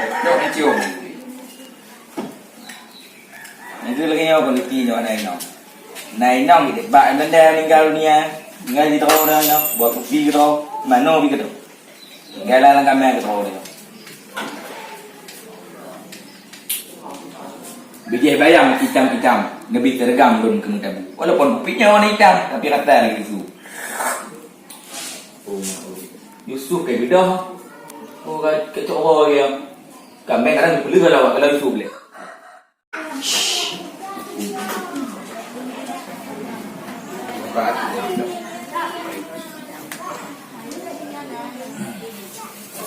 Dok ni cium. Itu lagi yang kualiti ni mana ini? Nai nong kita bak benda meninggal dunia, meninggal di teror dah ni. Buat kopi kita, mana pergi kita. Galah lang kami kita teror ni. Biji bayam hitam-hitam, ngebi tergam belum kena tabu. Walaupun kopinya warna hitam, tapi rata lagi Yusuf. Yusuf kayak beda. Oh, kayak cowok yang kami kadang beli kalau Yusuf boleh.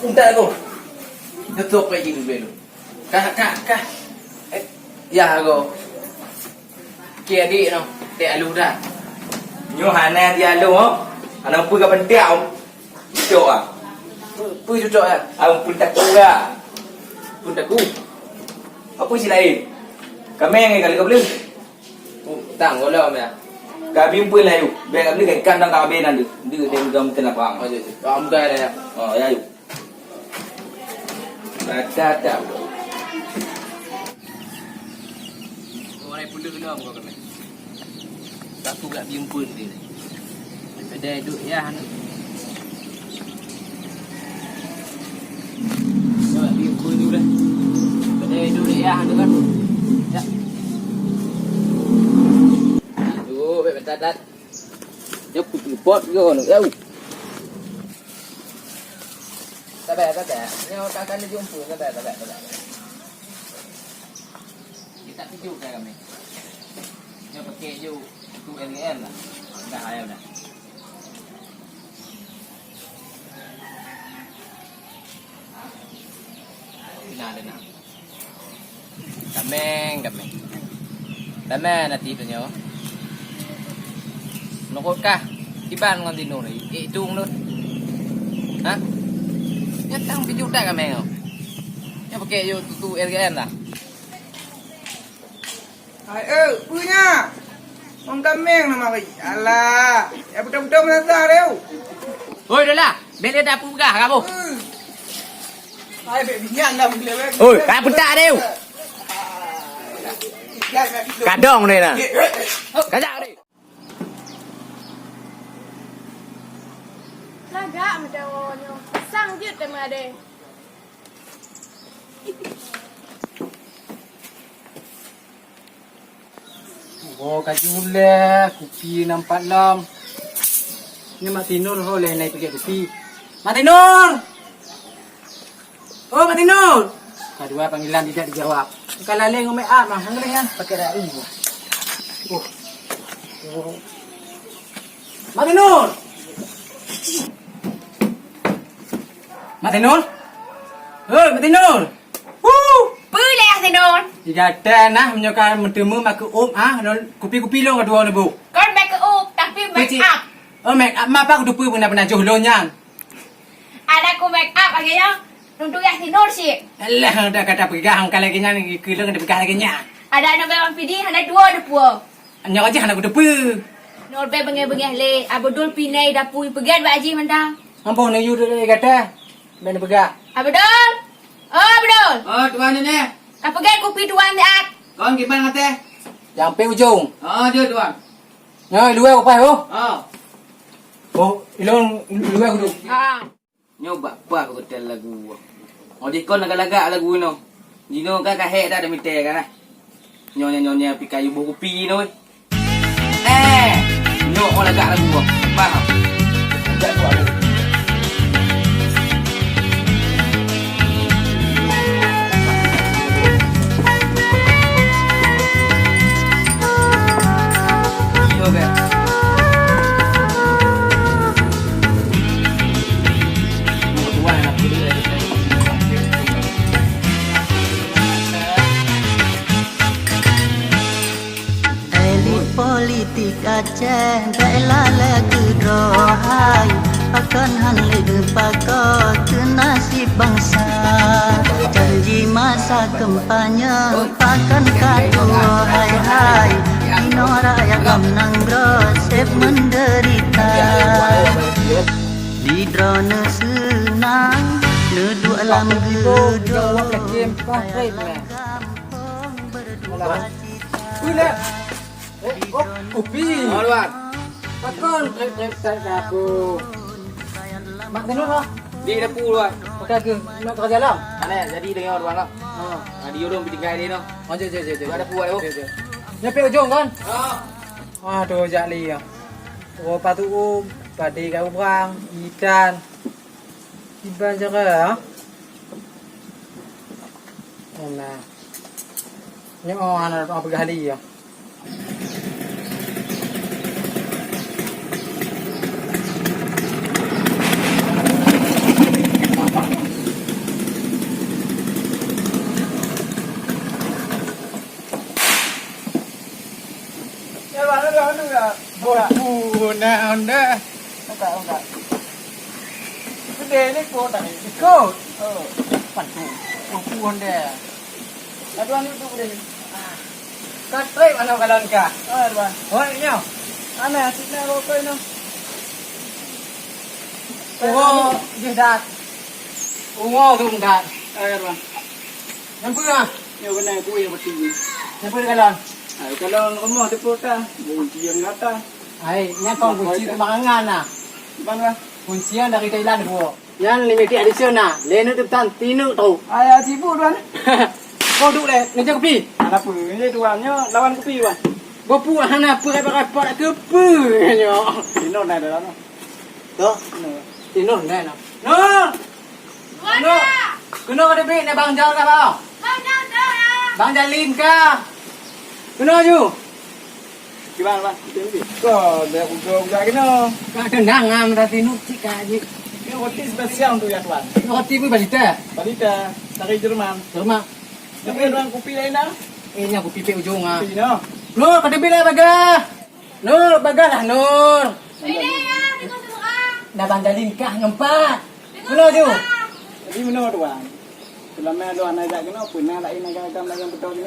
Entah aku. Tutup lagi dulu. Kah. Ya aku. Kia adik no. Tek alu dah. Nyo hana dia alu oh. Anak pui ka pentiau. Cocok ah. Pui cocok ah. Ang pun tak kura. Pun tak ku. Apa si lain? Kami yang kali kau beli. Tang golah me. Kami pun layu. Biar kami beli kan dan kami nanti. Dia gam kena pang. Oh je. Am dah ya. Oh ya yu. Ada. Orang pun dah kena kau kami. Tak tu kat biung pun dia. Ada duk ya anak. Kat biung pun tu dah. Ada duk ya anak kan. Ya. Tu betat. Jom pergi pot ke orang tahu. Tak. Ni orang akan jumpa tak. Kita tunjuk kan kami. Dia pakai je tu LGM lah. Dah ayam dah. Ada. Kameng. Kameng nanti tu nyo. Nokot kah? Tiban ngon tinur ni. Tung nun. Ha? Nya tang video tak kameng. Nya pakai je tu LGM lah. Hai punya. Orang kameng nama kau. Alah, ya betul-betul menazar dia. Oi dah lah. Beli dah pugah kamu. Hai binyan dah boleh. Oi, kau petak dia. Kadong dia nah. Kajak dia. Lagak macam orang sang je tema ada. Oh, kajule, kopi nampak lam. Ni Mak Tinur boleh naik pergi kopi. Mak Tinur! Oh, Mak Tinur! Kedua panggilan tidak dijawab. Kalau leh ngomel mah, hangre ya, pakai rai. Oh. Mak Tinur! Mak Tinur? Hei, Mak Tinur! Boleh Sinun. Jika nah menyokan mentemu mak kopi-kopi lo kedua ni bu. Kau make up tapi make up. Oh make up apa aku dupu pernah johlonya. Ada aku make up agaknya. Untuk yang Sinun sih. Allah dah kata pegang kalau kena ni kilo kena pegang lagi nya. Ada nombor pidi ada dua depu. Nya aja anak dupu. Norbe bengeh-bengeh le. Abdul pinai dapu pegan baji mentang. Ampun ni you kata. Ben pegang. Abdul. Oh Abdul. Oh tuan ni. Kau pegan kopi tuan lihat. Kon gimana kata? Yang pe ujung. Oh dia tuan. Ya luar apa oh? Oh, ilong luar aku tu. Ha. Nyoba apa aku hotel lagu. Oh dikon agak-agak lagu no. Jino kan kahek dah ada mite kan. Nyonya pi kayu buku kopi no. Nyok mau agak lagu. Faham? Tak buat lagu. Politik Aceh Daerah lagu rohai Akan hanlik pakar ke nasib bangsa Janji masa kempanya Pakan katu hai Dino rakyat gamnang grosep menderita Di drone senang Duduk dalam Jawab gedung game pakai ni. Malah. Pula. Kopi. Oh, tuan. Pakon krep tak aku. Mak tenor lah. Di dapur tuan. Pakai ke nak kerja dalam. Mana jadi dengar tuan lah. Ha. Dia orang pergi tinggal dia tu. Oh, je. Tuan ada buat tu. Nyampe ujung kan? Ha. Aduh, jali ya. Oh, patu padi kau perang, ikan. Iban cara ah. Oh, nah. Ni anak apa kali ya? Ya, mana dah. Nah, anda. Enggak. Gede ni kau tak ni. Ikut. Pantu. Mampu anda. Tuan ni tu gede. Katrik mana kalan ka? Tuan. Oh, nyo. Ana sini rokok ni. Oh, je dat. Ungo tu dah. Tuan. Nampu ah. Ni kena kuih peti ni. Nampu kalan. Kalau rumah tu pota, bunyi yang kata. Ai, nya kong kunci kemangan nah. Mana? Kuncian dari Thailand bu. Yang limited edition nah. Lenu depan tinu tu. Ayah cipu tuan. Kau duk le, ni je kopi. Apa ni tuannya lawan kopi tuan. Bopu hana apa ke pu nyo. Tino nak dah no. Tu. Tinur ne no. No. No. Kuno ada be ne bang jar ka ba? Bang Jalin ka. Kuno ju. Gimana bang? Kau dah udah kena. Ka tenang ngam ra tinu cik ka ji. Ini roti spesial tu ya tuan. Roti pu balita. Balita dari Jerman. Terima. Tapi orang kopi lain dah. Nya kopi pe ujung ah. Kopi no. Nur, kada bila baga. Nur, bagalah Nur. Dah Bang Jalin kah ngempat. Kuno ju. Jadi mana tuan? Selama ada anak ajak kena pernah lain agam lagi yang betul ni.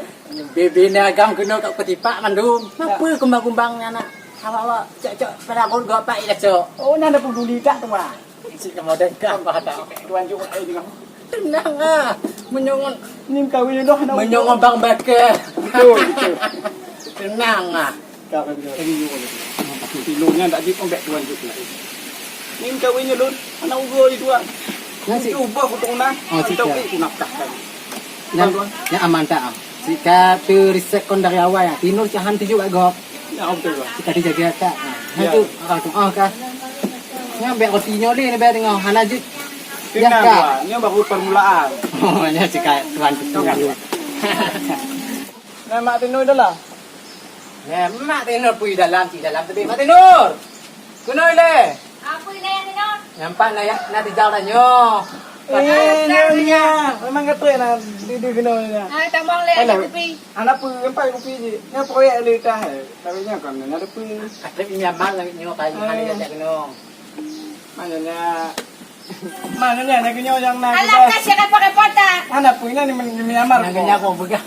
Bebe ni agam kena kat petipak mandum. Apa kumbang-kumbangnya anak? Awak cak-cak pada aku gak pak ila cak. Oh, nak ada peduli tak tuan? Si kemudian kah bahata. Tuan juga air dengan. Tenang ah. Menyongon Ni kawin dah nak. menyongon bang bakar. Betul. Tenang ah. Kau kan dia ini juga. Kilonya tak jip ombek tuan juga. Ni kawinnya lun. Anak ugo di tuan. Nasi. Cuba aku tengok nak. Oh, Kita sikap. aku nak kan. Yang aman tak ah. Jika tu riset kon dari awal ya. Tinur cahan tuju kat gop. Ya betul tuan. Jika dijaga tak. Itu akal tu kah. Yang biar rotinya ni biar tengok hanajut. Tenang tuan. Ni baru permulaan. Oh, nya jika tuan tu. Nah, mak Tino dah lah. Ya, mak Tinur pergi dalam, di dalam tepi. Mak Tinur! Kuno ile? Apa ini yang tengok? Nampak nak ya, nak dijauh dah nyo. Nya. Memang kata nak dia kena ni. Ah, tambang le kopi. Anak pun empat kopi je. Ni proyek le dah. Tapi nya kan ada pun. Atrip ini aman lah nyo kayu hari dah kena. Maknanya nak kena yang nak. Alah kasih repot-repot tak? Anak pun ni menyamar. Nak kena aku pegang.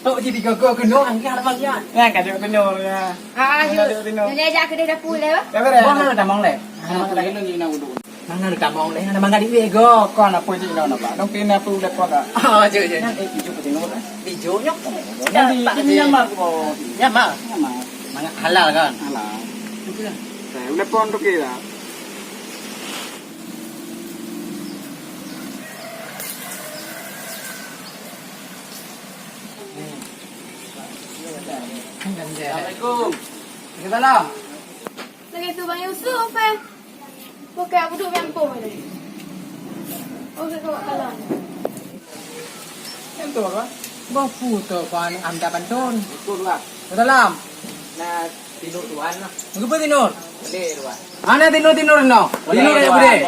Tok jadi gogo kena angkat ada bagian. Ya kan dia kena ya. Ah, Ada yuk. Tino. Nanti ajak ke dia dapur le. Ya betul. Mana ada tamang le? Lagi ni nak uduk. Mana ada tamang le? Ada mangga di wego. Kau nak pun je nak nampak. Dong kena perlu lepas dah. Oh, je. Nanti hijau putih nur. Dijo nyok. Nanti ini nyamar kau. Ya, mak. Nyamar. Mangga halal kan? Alah. Saya udah pon tu kira. Assalamualaikum. Kita lah. Lagi tu Bang Yusuf eh. Bukan aku duduk yang pun ni. Oh, saya kau kalah. Yang tu apa? Bapu tu kan amda pantun. Ikut lah. Dalam. Nah, tidur tuan lah. Mengapa tinur? Boleh tuan. Ana tinur no. Tinur ya boleh.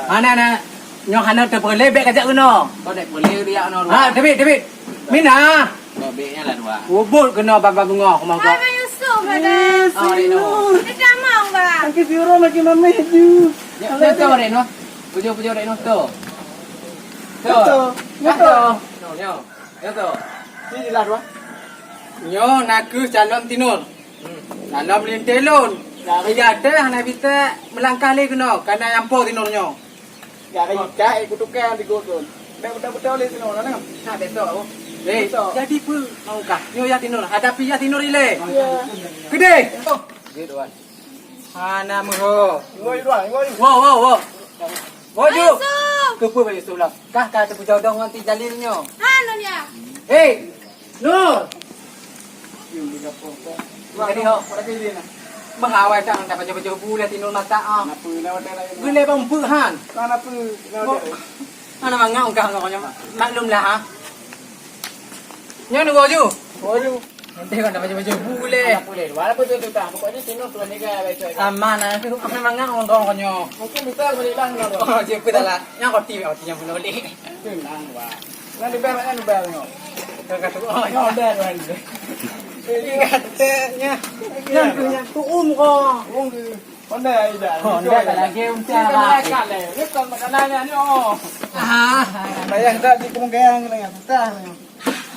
Ana nyo hana te boleh bek kajak kuno. Kau dah boleh dia no. Ha, David. Mina. Beknya lah tuan. Ubul kena baba bunga kemang Hai kau. Bang Yusuf ada. Ah, Reno. Dia dah mau bang. Angki biuro lagi mama tu. Ya, tu Reno. Pujo Reno tu. Betul. Betul. Nyo. Ya tu. Ni lah tuan. Nyo nak calon tinur. Dalam lintelon. Dari ada hana kita melangkah le kena karena yampo tinurnya. Gak kayak ikan, ikut tukar di godon. Betul-betul le tino lah nang. Nah, besok aku. Jadi apa mau kah? Nyo ya tinur, hadapi ya tinur ile. Gede. Gitu kan. Ana mo. Ngoi doang, ngoi. Wo. Woju. Kepu bayi sulam. Kah tepu jodong nanti jalirnya. Ano niya? Hei. Nur. Yung liga po. Jadi ho. Para kay din na. Mahawai tang dapat jauh-jauh bule tinur mata ah. Na pu na wala na. Gule bang puhan. Kana pu na wala. Ana mangau kah ngomongnya. Maklum lah ha. Nyo nu woju. Woju. Nanti kan dapat jauh-jauh bule. Walaupun tu tak, pokoknya tino tuan ni ka baik. Sama na, aku mangau ngomong konyo. Mungkin bisa boleh lang na. Oh, dia pun lah. Yang kau tiba, kau tiba boleh. Lang wa. Nanti ber anu ber ngo. Kata oh, Ngo ber wan. ini katanya. Yang punya tu kau. Honda ai dah. Honda lagi Cara kale. Ni kan makanannya ni oh. Ah, Bayang tak di kemungkinan lang ya. Tah.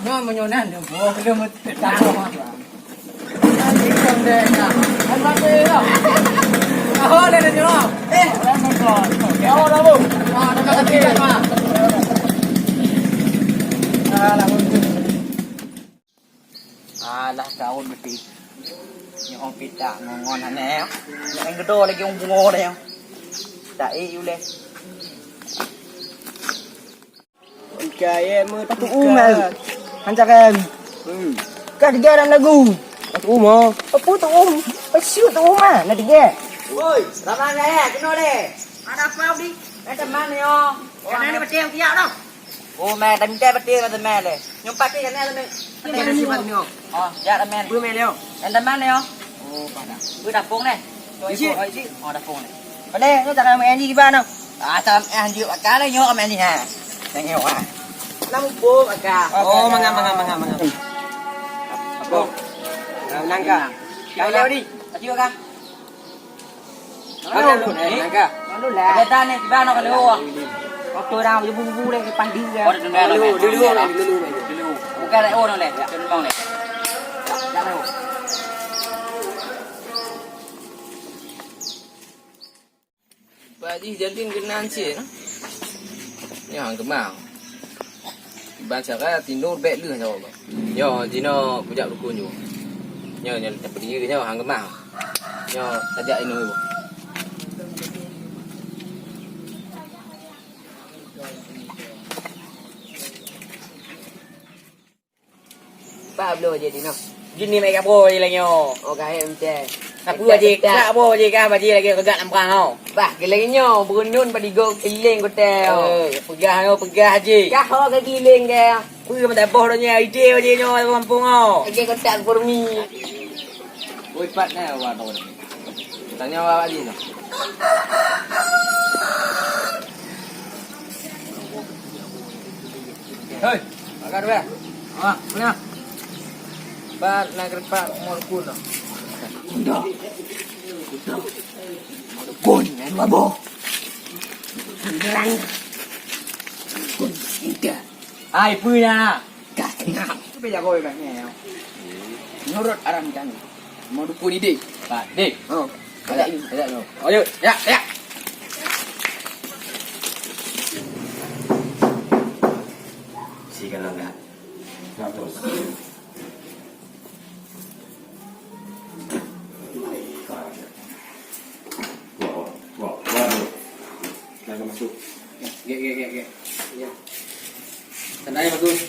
nyo menyonan dia. Oh, dia mau tahu. Nanti kau deh. Apa tu? Oh, dia nyo. Lemon kon. Kau dah bu. Ah, dah kata kan mah. Alah bu. Alah daun mesti. Yang orang pita ngon aneh. Yang gedor lagi orang bungo dah yang. Tak le. Kaya mo Patu umel. Hancakan. Kah diga dalam lagu. Patu umel. Apa tu Pasiu tu umah. Nak diga. Oi, ramai dah, kena deh. Ada apa ni? Ada mana yo? Kan ni betul tiap dah. Oh, mẹ đánh tay betul mà mẹเลยnhưng pak cái này là mẹ cái này sifat nyo dạ là mẹ bữa mẹ leo anh đâm mẹ leo pada bữa đập phong này rồi chị đập phong này Ở đây, nó tặng mẹ đi ba nào. sao em dự cá đây nhớ mẹ gì hả đang hiểu à Năm bố mà cả. mangga Bố. Nangka. Kau leo đi chưa ca Ano lu nangka? Ano lah ada tan ni tiba nak leo waktu dah bumbu leh pandi dia dulu bukan leh oh leh cenderung leh jangan leh Baji jadi kenan sih, yang kemau. Baca kan tindur bek lu jawab. Yo, jino bujak dukun ju. Yo, dapat dia ke hang kemau. Yo, tajak ini bu. Ba blo je di no. gini mereka boy lagi yo Okay, emte. apa aja tak boy je kan baji lagi kegat nampak kau Bah, kilangnya berunun pada go kiling ko teo. pegah je Kah ho ke kiling ke. Ui mà tại bò đó nha, ide aja nyo kampung kau. Ke ko tak for me. Woi pat na wa tahu. Tanya wa ali no. Hei, makan be. Ah, mana? Pat na kerpa mau kun no. Kun, en mabo. Rang. Kun, ida. Ai punya. Kah tengah. bây giờ coi này nghèo. Nurut aram kan. Mau dukun ide. Pat, dek. Oh. Ada no. Ayo, ya. Si kalau enggak. Terus. Waduh. Jangan masuk. Ge. Ya. Tandanya bagus.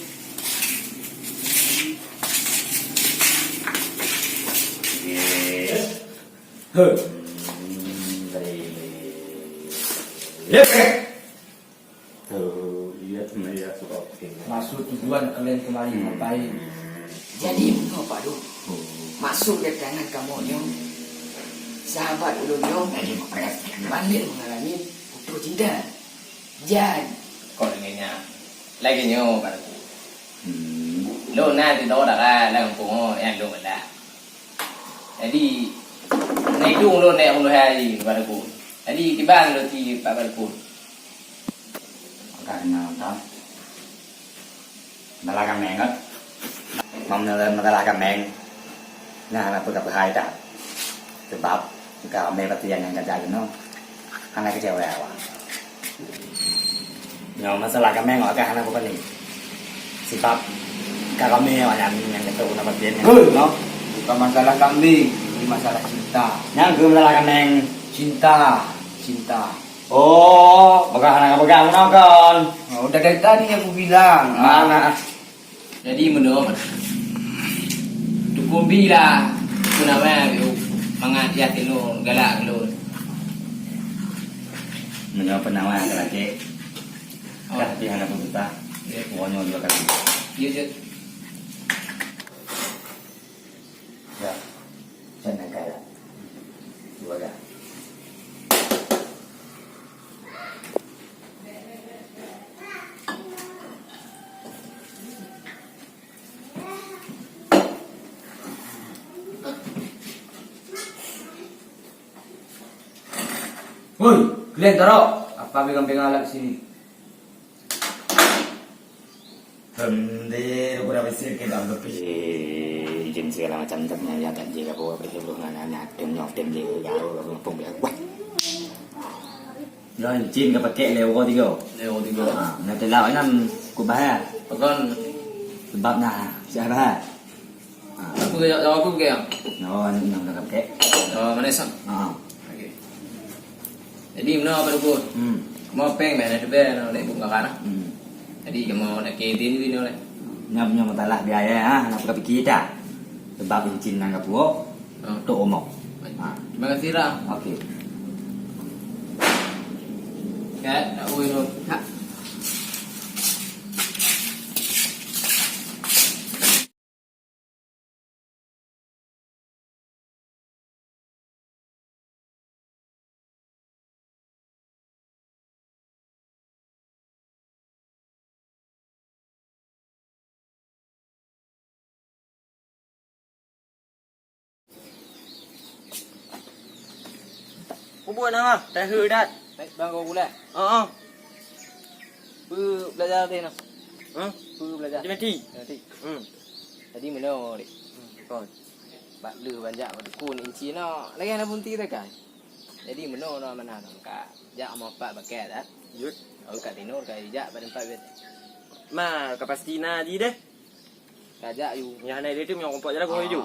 Yes. Huh. Yes. Tuh, lihat Maya suka bikin. Masuk tujuan kalian kemarin ngapain? Jadi engkau padu. Masuk ke tangan kamu nyo. Sahabat ulun nyo. Balik mengalami putus cinta. Jadi Còn người nhà lấy cái nhau bạn lúc nay thì đó là làm cũng em luôn là để đi này chung luôn này ông hai gì bạn cũng để đi cái ban rồi thì bạn cũng Karena đó. Malah kameng á. Mong lên malah kameng. Nah, là tôi gặp hai ta. Sebab kalau mereka yang kerja itu, hanya kecewa. Nyo masalah kami ngok kan aku ni. Sebab kami yang itu nama dia. No. Bukan masalah kambing, ini masalah cinta. Yang gue masalah kami Cinta. Oh, bukan anak pegang kan. Oh, udah dari tadi aku bilang. Mana? Jadi menurut Tukumbi lah. Itu namanya mangat yatin lu, galak lu. Menyo penawa lagi. Oh. Dah di anak kita. Pokoknya dua kali. Iya, Ya. Jangan kaya. Dua kali. Woi, kalian taruh apa pegang-pegang alat sini? Bende udah besar kita udah izin segala macam ya tak jaga bawa perhitungan anak dem nyok dem dia gaul pun biar kuat. Rồi chim cái pakai leo qua tiga. Leo tiga. Nanti lawan nam kubah. Pekan. Sebab nah siapa? Aku ke jawab aku ke yang? No, yang nak pakai. Mana sam? Okey. Jadi mana apa dulu? Mau peng mana tu ber nak buka kana. Jadi kamu nak ketin ni nak. Nyam masalah biaya nak pergi kita. Sebab izin nang kapuo. Tu omok. Terima kasih lah. Okey. Kat nak uin tu. Ha. Buat nama, dah hư dah. Baik, bang kau pula. Belajar tadi nak. Belajar. Nanti. Tadi mana ni? Kon. Bak lu banyak kun inci no. Lagi ana pun ti kan. Jadi mana no mana nak ka. Jak mau pak pakai dah. Yut. Oh kat tinur ka jak pada tempat bet. Ma, kapasiti na di deh. Kajak you. Yang naik dia tu yang kompak jalan kau hidup.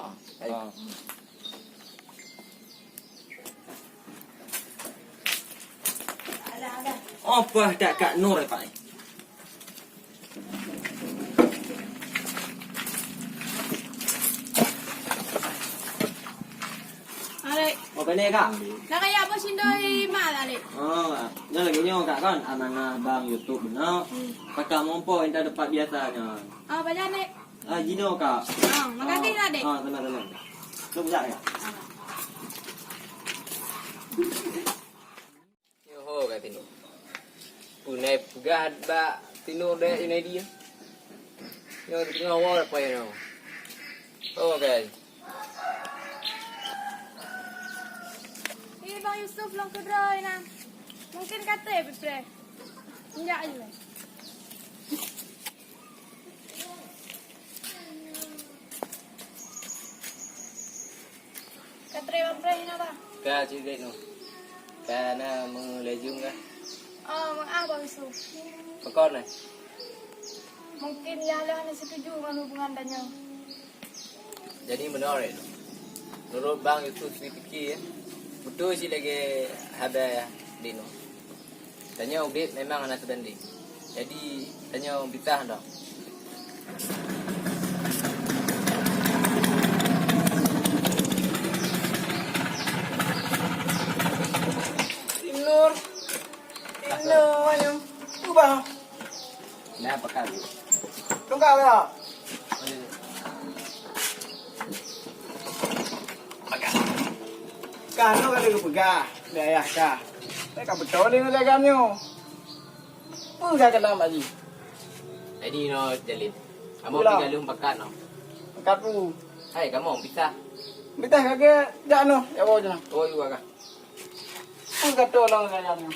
Apa tak kat Nur Pak? Alek, Apa ni kak? nak kaya apa sindoi malah lek. Yang lagi nyo kak kan amanah bang YouTube no. Pakai mompo yang dapat biasanya. Banyak lek. Jino kak. Makasih lah dek. Teman-teman. Tu budak ya. Yo kat tinur. Punai pegad ba tinur dek ini dia. Yo tengah awal apa ya no. Oh guys. Ini Bang Yusuf long kedai nah. Mungkin kata ya pre. Enggak aja. Kata ya pre ini apa? Ka cerita no. Kana melejung ka. Bang Yusuf. Pekon ni. Mungkin ya lah setuju dengan hubungan dannya. Jadi benar ni. Menurut Bang Yusuf fikir betul sih lagi ada dino. Tanya update memang anak sebanding. Jadi tanya bitah dah. Tinur. Ayam. Tu bang. Nah pakai. Tunggu ya. Kano kali lu pegah. Dah kah. Mereka betul ni legamnya. Pun saya kena lagi. Jadi no jalin. Kamu Pulang. pergi lu pakat no. Dekat tu. Hai kamu bisa. Minta kagak dak no. Ya bawa je. Oh juga kah? Pun kata orang legamnya.